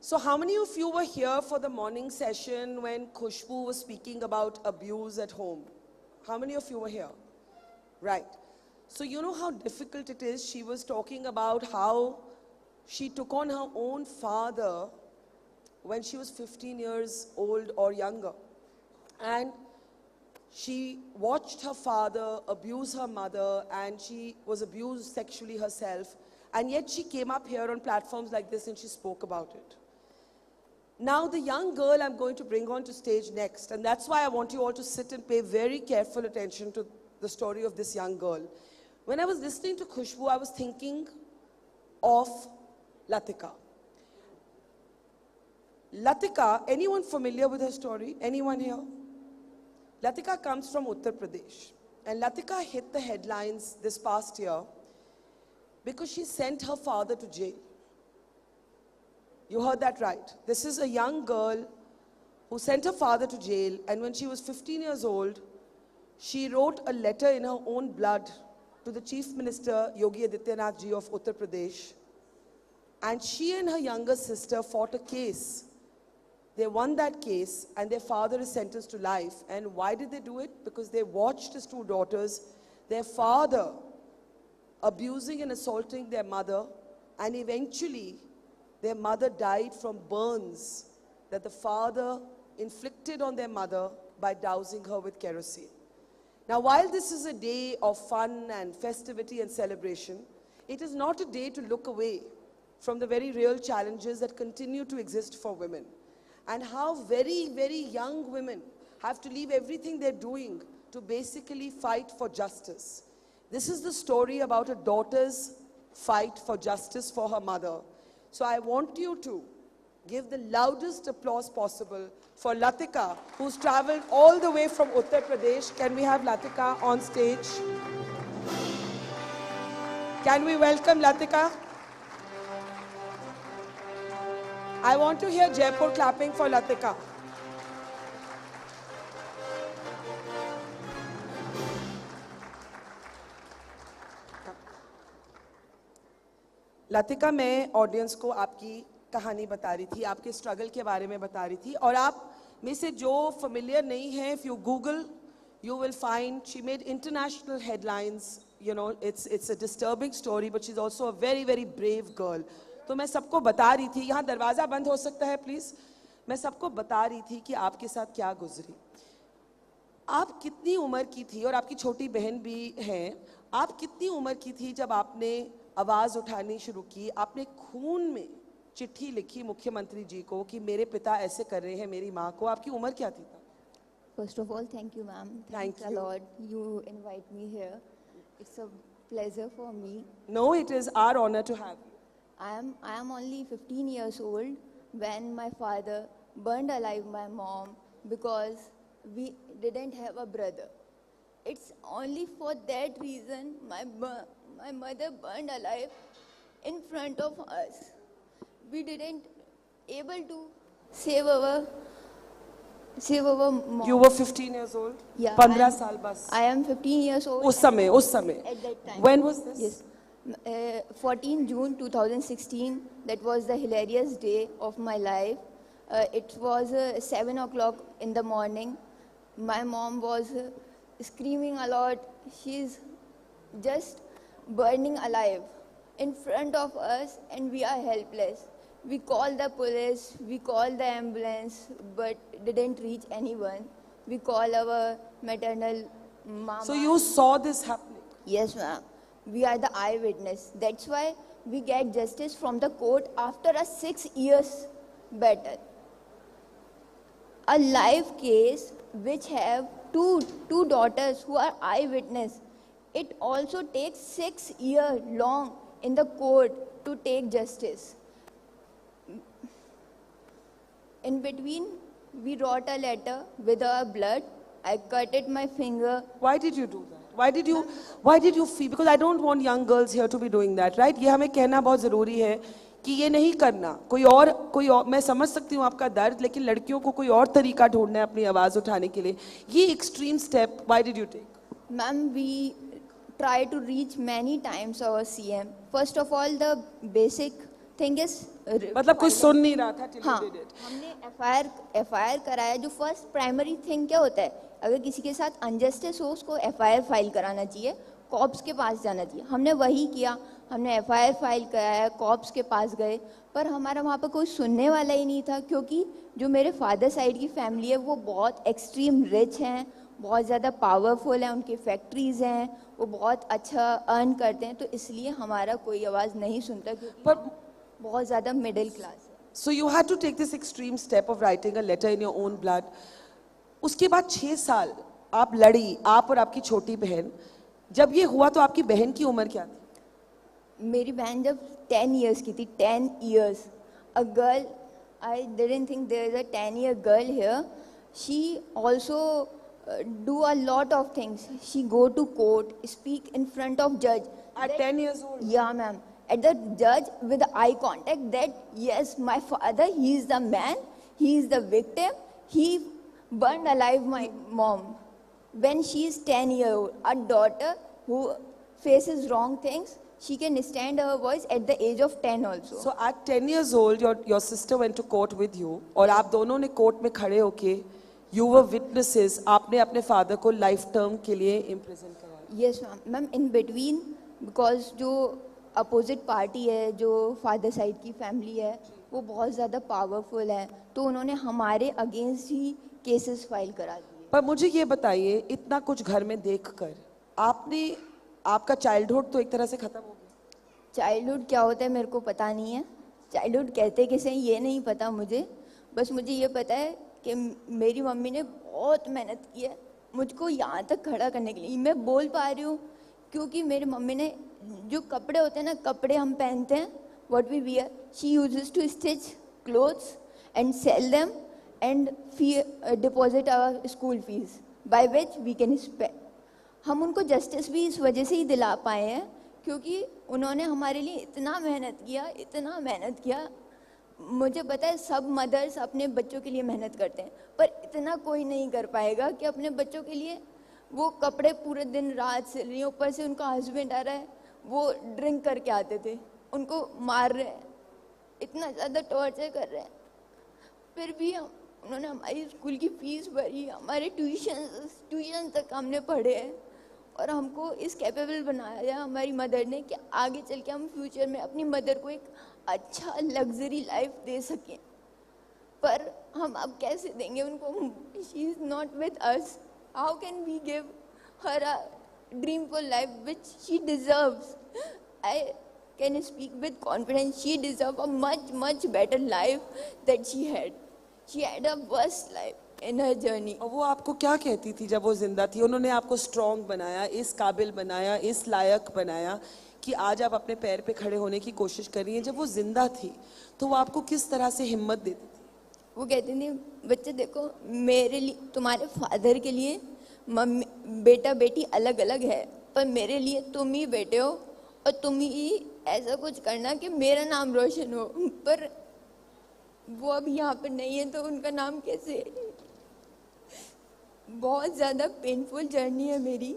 So how many of you were here for the morning session when Khushbu was speaking about abuse at home? How many of you were here? Right. So you know how difficult it is. She was talking about how she took on her own father when she was 15 years old or younger. And she watched her father abuse her mother, and she was abused sexually herself. And yet she came up here on platforms like this and she spoke about it. Now the young girl I'm going to bring on to stage next, and that's why I want you all to sit and pay very careful attention to the story of this young girl. When I was listening to Khushbu, I was thinking of Latika. Latika, anyone familiar with her story? Anyone here? Latika comes from Uttar Pradesh, and Latika hit the headlines this past year because she sent her father to jail. You heard that right. This is a young girl who sent her father to jail, and when she was 15 years old, she wrote a letter in her own blood to the Chief Minister Yogi Adityanath ji of Uttar Pradesh. And she and her younger sister fought a case. They won that case, and their father is sentenced to life. And why did they do it? Because they watched his two daughters, their father abusing and assaulting their mother, and eventually their mother died from burns that the father inflicted on their mother by dousing her with kerosene. Now, while this is a day of fun and festivity and celebration, it is not a day to look away from the very real challenges that continue to exist for women, and how very, very young women have to leave everything they're doing to basically fight for justice. This is the story about a daughter's fight for justice for her mother. So I want you to give the loudest applause possible for Latika, who's traveled all the way from Uttar Pradesh. Can we have Latika on stage? Can we welcome Latika? I want to hear Jaipur clapping for Latika. Latika, मैं audience को आपकी कहानी बता रही थी, आपके struggle के बारे में बता रही थी, और आप में से जो familiar नहीं है, if you Google, you will find she made international headlines. You know, it's a disturbing story, but she's also a very, very brave girl. तो मैं सबको बता रही थी, यहाँ दरवाज़ा बंद हो सकता है प्लीज़? मैं सबको बता रही थी कि आपके साथ क्या गुजरी. आप कितनी उम्र की थी, और आपकी छोटी बहन भी हैं, आप कितनी उम्र की थी जब आपने आवाज़ उठानी शुरू की? आपने खून में चिट्ठी लिखी मुख्यमंत्री जी को कि मेरे पिता ऐसे कर रहे हैं मेरी माँ को. आपकी उम्र क्या थी? First of all, thank you, ma'am. Thanks a lot. You invite me here. It's a pleasure for me. No, it is our honor to have you. I am only 15 years old when my father burned alive my mom because we didn't have a brother. It's only for that reason my mother burned alive in front of us. We didn't able to save our mom. You were 15 years old? Yeah. 15 साल बस. I am 15 years old. उस समय. At that time. When was this? Yes. 14 June 2016, that was the hilarious day of my life. It was 7 o'clock in the morning. My mom was screaming a lot. She's just burning alive in front of us, and we are helpless. We called the police, we called the ambulance, but didn't reach anyone. We called our maternal mama. So you saw this happening? Yes, ma'am. We are the eyewitness. That's why we get justice from the court after a 6 years battle. A live case which have two daughters who are eyewitness. It also takes 6 years long in the court to take justice. In between, we wrote a letter with our blood. I cut my finger. Why did you do that? Why did you feel? Because I don't want young girls here to be doing that, right? ये हमें कहना बहुत ज़रूरी है कि ये नहीं करना. कोई और मैं समझ सकती हूँ आपका दर्द, लेकिन लड़कियों को कोई और तरीका ढूंढना है अपनी आवाज़ उठाने के लिए. ये extreme step, why did you take? Ma'am, we try to reach many times our CM. First of all, the basic thing is मतलब कोई सुन नहीं रहा था till you हाँ, did it. हमने एफआईआर कराया। जो फर्स्ट प्राइमरी थिंग क्या होता है, अगर किसी के साथ अनजस्टिस हो उसको एफआईआर फाइल कराना चाहिए, कॉप्स के पास जाना चाहिए। हमने वही किया, हमने एफआईआर फाइल कराया, कॉप्स के पास गए, पर हमारा वहाँ पर कोई सुनने वाला ही नहीं था, क्योंकि जो मेरे फादर साइड की फैमिली है वो बहुत एक्सट्रीम रिच हैं, बहुत ज़्यादा पावरफुल हैं, उनकी फैक्ट्रीज हैं, वो बहुत अच्छा अर्न करते हैं, तो इसलिए हमारा कोई आवाज़ नहीं सुनता, क्योंकि पर बहुत ज़्यादा मिडिल क्लास है। so you had to take this extreme step of writing a letter in your own blood. उसके बाद 6 साल आप लड़ी, आप और आपकी छोटी बहन। जब ये हुआ तो आपकी बहन की उम्र क्या थी? मेरी बहन जब 10 years की थी, 10 years, a girl, I didn't think there is a 10-year girl here. She also do a lot of things. She go to court, speak in front of judge. At 10 years old? Yeah, ma'am. At the judge with eye contact that yes, my father, he is the man, he is the victim, he burned alive my mom. When she is 10-year old, a daughter who faces wrong things, she can stand her voice at the age of 10 also. So at 10 years old, your sister went to court with you, और आप दोनों ने court में खड़े होके, you were witnesses, आपने अपने father को लाइफ टर्म के लिए इम्प्रिजन कराया। Yes, ma'am. Ma'am, in between, because जो अपोजिट पार्टी है, जो फादर साइड की फैमिली है, वो बहुत ज़्यादा पावरफुल है, तो उन्होंने हमारे अगेंस्ट ही केसेस फाइल करा दिए। पर मुझे ये बताइए, इतना कुछ घर में देखकर आपका चाइल्डहुड तो एक तरह से खत्म हो गया। चाइल्डहुड क्या होता है मेरे को पता नहीं है, चाइल्डहुड कहते किसे हैं ये नहीं पता मुझे, बस मुझे ये पता है कि मेरी मम्मी ने बहुत मेहनत की है मुझको यहाँ तक खड़ा करने के लिए। मैं बोल पा रही हूँ क्योंकि मेरी मम्मी ने, जो कपड़े होते हैं ना, कपड़े हम पहनते हैं, what we wear, she uses to stitch clothes and sell them and deposit our school fees by which we can spend. हम उनको जस्टिस भी इस वजह से ही दिला पाए हैं क्योंकि उन्होंने हमारे लिए इतना मेहनत किया, इतना मेहनत किया। मुझे पता है सब मदर्स अपने बच्चों के लिए मेहनत करते हैं, पर इतना कोई नहीं कर पाएगा कि अपने बच्चों के लिए वो कपड़े पूरे दिन रात सिल रही हैं, ऊपर से उनका हस्बैंड आ रहा है, वो ड्रिंक करके आते थे, उनको मार रहे हैं, इतना ज़्यादा टॉर्चर कर रहे हैं, फिर भी उन्होंने हमारी स्कूल की फीस भरी, हमारे ट्यूशन तक हमने पढ़े हैं और हमको इस कैपेबल बनाया हमारी मदर ने कि आगे चल के हम फ्यूचर में अपनी मदर को एक अच्छा लग्जरी लाइफ दे सकें। पर हम अब कैसे देंगे उनको? She is not with us, how can we give her a dreamful life which she deserves? I can speak with confidence, she deserve a much better life that she had. She had a worst life in her journey. और वो आपको क्या कहती थी जब वो जिंदा थी? उन्होंने आपको स्ट्रॉन्ग बनाया, इस काबिल बनाया, इस लायक बनाया कि आज आप अपने पैर पे खड़े होने की कोशिश कर रही हैं। जब वो जिंदा थी तो वो आपको किस तरह से हिम्मत देती थी? वो कहती थी, बच्चे देखो, मेरे लिए, तुम्हारे फादर के लिए मम्मी बेटा बेटी अलग अलग है, पर मेरे लिए तुम ही बेटे हो और तुम ही ऐसा कुछ करना कि मेरा नाम रोशन हो। पर वो अब यहाँ पर नहीं है तो उनका नाम कैसे? बहुत ज़्यादा पेनफुल जर्नी है मेरी।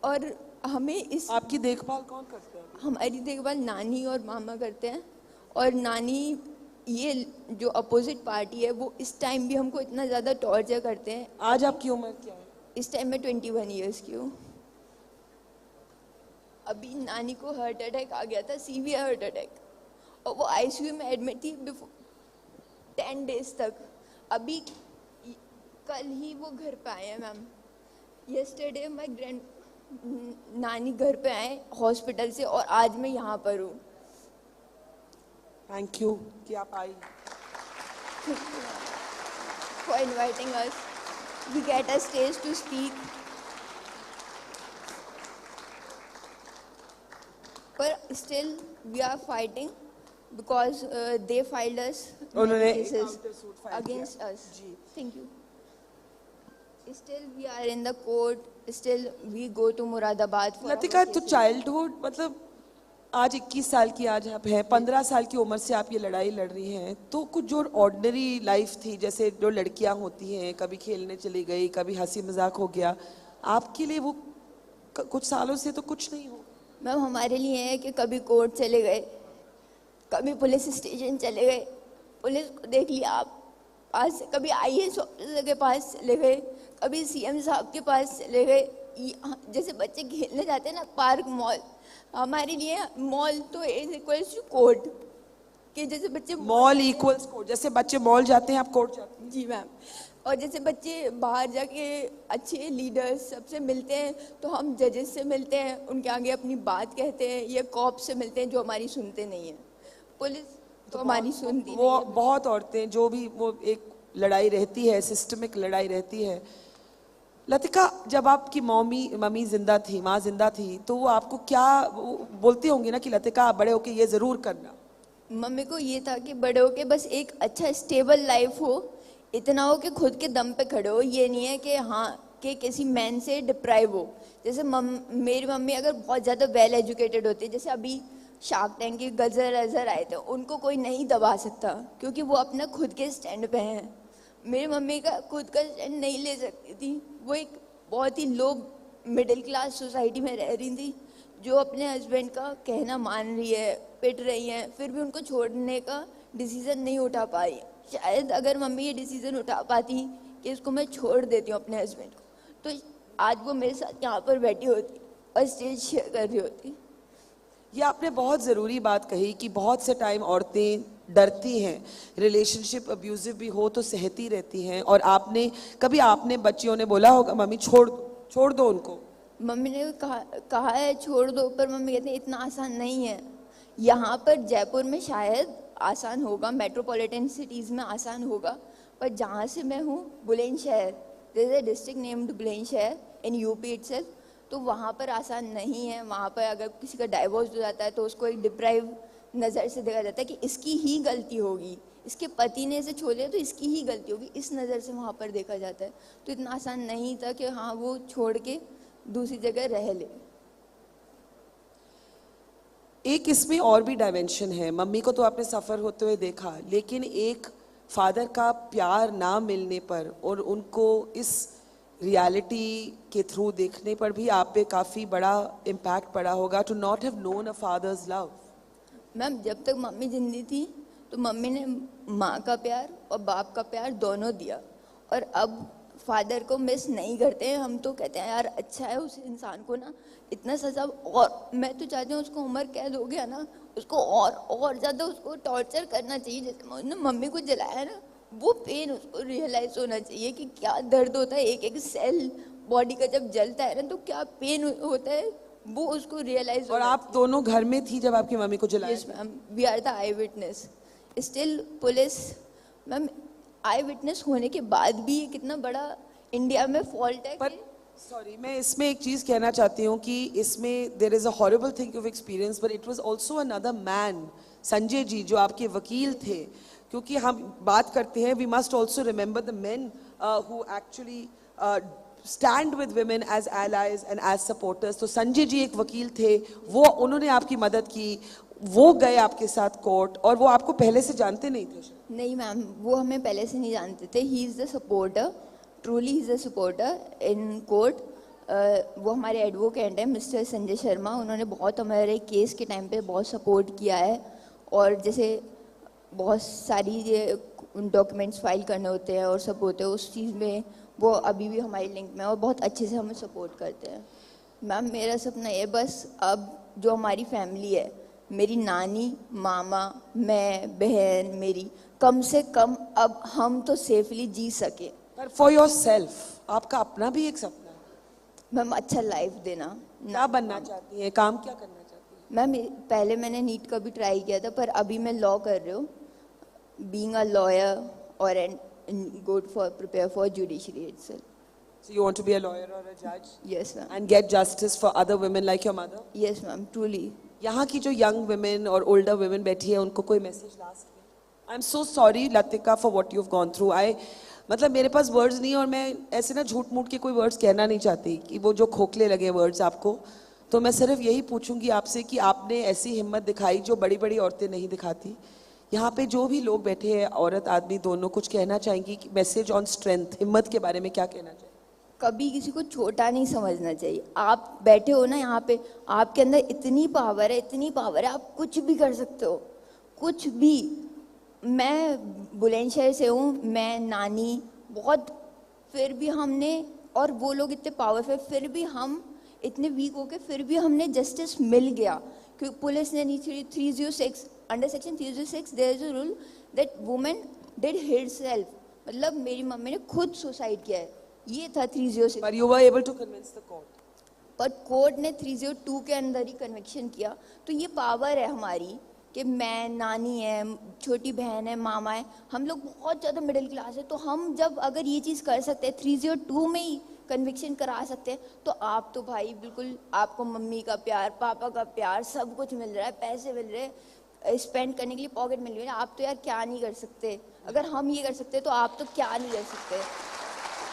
और हमें इस, आपकी देखभाल कौन करते हैं? हमारी देखभाल नानी और मामा करते हैं। और नानी, ये जो अपोजिट पार्टी है, वो इस टाइम भी हमको इतना ज़्यादा टॉर्चर करते हैं। आज आपकी उम्र क्या है? इस टाइम मैं 21 ईयर्स की हूँ। अभी नानी को हार्ट अटैक आ गया था, सीवियर हार्ट अटैक, और वो आईसीयू में एडमिट थी बिफोर 10 days तक। अभी कल ही वो घर पे आए हैं मैम। यस्टरडे माय नानी घर पे आए हॉस्पिटल से और आज मैं यहाँ पर हूँ। थैंक यू कि आप आई। For inviting us, we get a stage to speak. But still, we are fighting because they filed us उन्होंने cases counter suit file against किया। us. Ji. Thank you. Still, we are in the court. Still, we go to Muradabad for Latika, our तो cases. Childhood, मतलब आज 21 साल की आज आप हैं, 15 साल की उम्र से आप ये लड़ाई लड़ रही हैं, तो कुछ जो ऑर्डिनरी लाइफ थी, जैसे जो लड़कियां होती हैं, कभी खेलने चली गई, कभी हंसी मजाक हो गया, आपके लिए वो कुछ सालों से तो कुछ नहीं हो? मैम, हमारे लिए है कि कभी कोर्ट चले गए, कभी पुलिस स्टेशन चले गए, पुलिस को देख लिया आप पास से, कभी आईएएस ऑफिसर के पास चले गए, कभी सीएम साहब के पास चले गए। जैसे बच्चे खेलने जाते हैं ना पार्क मॉल, हमारे लिए मॉल तो इज इक्वल्स टू कोर्ट, कि जैसे बच्चे मॉल इक्वल्स कोर्ट, जैसे बच्चे मॉल जाते हैं आप कोर्ट जाते हैं। जी मैम। और जैसे बच्चे बाहर जाके अच्छे लीडर्स सबसे मिलते हैं तो हम जजेस से मिलते हैं, उनके आगे अपनी बात कहते हैं, या कॉप से मिलते हैं जो हमारी सुनते नहीं है। पुलिस तो हमारी सुनती वो नहीं है। बहुत औरतें जो भी वो एक लड़ाई रहती है, सिस्टमिक लड़ाई रहती है। लतिका, जब आपकी मम्मी जिंदा थी, माँ जिंदा थी, तो वो आपको क्या बोलती होंगी ना कि लतिका आप बड़े होके ये जरूर करना? मम्मी को ये था कि बड़े होके बस एक अच्छा स्टेबल लाइफ हो, इतना हो कि खुद के दम पे खड़े हो, ये नहीं है कि हाँ कि किसी मैन से डिप्राइव हो। जैसे मेरी मम्मी अगर बहुत ज़्यादा वेल एजुकेटेड होती, जैसे अभी शार्क टैंक के गजर अजर आए थे, उनको कोई नहीं दबा सकता क्योंकि वो अपना खुद के स्टैंड पे हैं। मेरी मम्मी का खुद का स्टैंड नहीं ले सकती थी, वो एक बहुत ही लो मिडिल क्लास सोसाइटी में रह रही थी, जो अपने हस्बैंड का कहना मान रही है, पिट रही हैं, फिर भी उनको छोड़ने का डिसीज़न नहीं उठा पा रही। शायद अगर मम्मी ये डिसीज़न उठा पाती कि इसको मैं छोड़ देती हूँ अपने हस्बैंड को, तो आज वो मेरे साथ यहाँ पर बैठी होती और स्टेज शेयर कर रही होती। ये आपने बहुत ज़रूरी बात कही कि बहुत से टाइम औरतें डरती हैं, रिलेशनशिप अब्यूजिव भी हो तो सहती रहती हैं, और आपने बच्चियों ने बोला होगा मम्मी छोड़ दो उनको? मम्मी ने कहा है छोड़ दो, पर मम्मी कहते हैं इतना आसान नहीं है। यहाँ पर जयपुर में शायद आसान होगा, मेट्रोपॉलिटन सिटीज़ में आसान होगा, पर जहाँ से मैं हूँ Bulandshahr, there is a district named Bulandshahr in UP itself, तो वहाँ पर आसान नहीं है। वहाँ पर अगर किसी का डाइवोर्स हो जाता है तो उसको एक डिप्राइव नज़र से देखा जाता है कि इसकी ही गलती होगी, इसके पति ने इसे छोड़ दिया तो इसकी ही गलती होगी, इस नज़र से वहाँ पर देखा जाता है। तो इतना आसान नहीं था कि हाँ वो छोड़ के दूसरी जगह रह ले। एक इसमें और भी डायमेंशन है। मम्मी को तो आपने सफ़र होते हुए देखा, लेकिन एक फादर का प्यार ना मिलने पर और उनको इस रियलिटी के थ्रू देखने पर भी आप पे काफ़ी बड़ा इम्पैक्ट पड़ा होगा, to not have known a father's love. Ma'am जब तक मम्मी जिंदी थी तो मम्मी ने माँ का प्यार और बाप का प्यार दोनों दिया, और अब फादर को मिस नहीं करते हैं हम, तो कहते हैं यार अच्छा है उस इंसान को ना इतना सजा, और मैं तो चाहती हूँ उसको उम्र कैद हो गया ना, उसको और ज़्यादा उसको टॉर्चर करना चाहिए। जैसे उसने मम्मी को जलाया ना, वो पेन उसको रियलाइज होना चाहिए कि क्या दर्द होता है, एक एक सेल बॉडी का जब जलता है ना तो क्या पेन होता है, वो उसको रियलाइज। और आप दोनों घर में थी जब आपकी मम्मी को जलाया? Yes ma'am, we are the eyewitness. Still police ma'am eyewitness होने के बाद भी ये कितना बड़ा इंडिया में फॉल्ट है। पर सॉरी, मैं इसमें एक चीज़ कहना चाहती हूँ कि इसमें there is a horrible thing of experience, but it was also another man, Sanjay ji, जो आपके वकील थे। क्योंकि हम बात करते हैं, we must also remember the men who actually stand with women as allies and as supporters. तो संजय जी एक वकील थे, उन्होंने आपकी मदद की, वो गए आपके साथ कोर्ट, और वो आपको पहले से जानते नहीं थे? नहीं मैम, वो हमें पहले से नहीं जानते थे। He is the supporter, truly he is the supporter in court. वो हमारे एडवोकेट हैं मिस्टर संजय शर्मा, उन्होंने बहुत हमारे केस के टाइम पे बहुत सपोर्ट किया है, और जैसे बहुत सारी डॉक्यूमेंट्स फाइल करने होते हैं और सब होते हैं, उस चीज़ में वो अभी भी हमारी लिंक में, और बहुत अच्छे से हमें सपोर्ट करते हैं। मैम मेरा सपना ये बस, अब जो हमारी फैमिली है, मेरी नानी, मामा, मैं, बहन मेरी, कम से कम अब हम तो सेफली जी सके। पर फॉर योर सेल्फ, आपका अपना भी एक सपना है? मैम अच्छा लाइफ देना। क्या बनना चाहती हैं, काम क्या करना चाहती हैं? मैम पहले मैंने नीट का भी ट्राई किया था, पर अभी मैं लॉ कर रही हूँ, बीइंग अ लॉयर और good for prepare for judiciary itself. So you want to be a lawyer or a judge? Yes ma'am. And get justice for other women like your mother? Yes ma'am, truly. यहाँ की जो young women और older women बैठी है, उनको कोई message last में? I'm so sorry Latika for what you've gone through. मतलब मेरे पास words नहीं, और मैं ऐसे ना झूठ मूठ के कोई words कहना नहीं चाहती कि वो जो खोखले लगे words आपको, तो मैं सिर्फ यही पूछूंगी आपसे कि आपने ऐसी हिम्मत दिखाई जो बड़ी बड़ी औरतें नहीं दिखाती। यहाँ पे जो भी लोग बैठे हैं, औरत आदमी दोनों, कुछ कहना चाहेंगी कि मैसेज ऑन स्ट्रेंथ, हिम्मत के बारे में क्या कहना चाहिए? कभी किसी को छोटा नहीं समझना चाहिए। आप बैठे हो ना यहाँ पे, आपके अंदर इतनी पावर है, इतनी पावर है, आप कुछ भी कर सकते हो, कुछ भी, मैं बुलंदशहर से हूँ, मैं नानी बहुत, फिर भी हमने, और वो लोग इतने पावरफुल, फिर भी हम इतने वीक हो के फिर भी हमने जस्टिस मिल गया, क्योंकि पुलिस ने नहीं, 306 under section 306 there is a rule that women did himself, मतलब मेरी मम्मी ने खुद सुसाइड किया है, ये था 306। But you were able to convince the court. पर कोर्ट ने 302 के अंदर ही कन्विक्शन किया। तो ये पावर है हमारी कि मैं, नानी है, छोटी बहन है, मामा है, हम लोग बहुत ज़्यादा मिडिल क्लास है, तो हम जब अगर ये चीज़ कर सकते हैं 302 में ही कन्विक्शन करा सकते हैं, तो आप तो भाई बिल्कुल, आपको मम्मी का प्यार, पापा का प्यार, सब कुछ मिल रहा है, पैसे मिल रहे हैं, स्पेंड करने के लिए पॉकेट मिल रही है, आप तो यार क्या नहीं कर सकते। अगर हम ये कर सकते तो आप तो क्या नहीं कर सकते।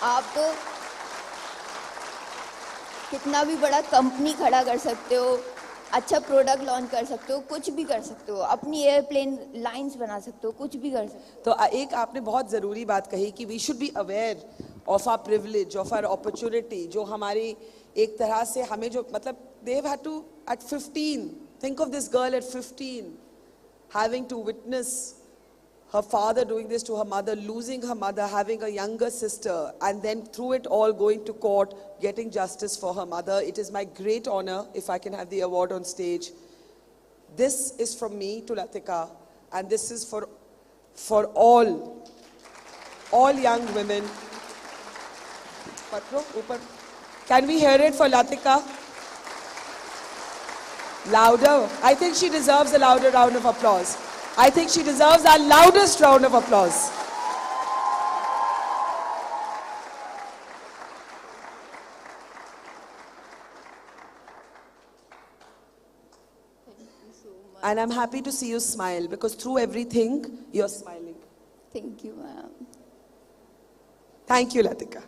आप तो कितना भी बड़ा कंपनी खड़ा कर सकते हो, अच्छा प्रोडक्ट लॉन्च कर सकते हो, कुछ भी कर सकते हो, अपनी एयरप्लेन लाइंस बना सकते हो, कुछ भी कर सकते हो। तो एक आपने बहुत ज़रूरी बात कही कि we should be aware of our privilege, of our opportunity, जो हमारी एक तरह से हमें जो, मतलब they have had to at 15, think of this girl at 15 having to witness her father doing this to her mother, losing her mother, having a younger sister, and then through it all going to court, getting justice for her mother. It is my great honor if I can have the award on stage. This is from me to Latika, and this is for all young women. Patro, upar. Can we hear it for Latika? Louder. I think she deserves a louder round of applause. I think she deserves our loudest round of applause. Thank you so much. And I'm happy to see you smile, because through everything, you're smiling. Thank you, ma'am. Thank you, Latika.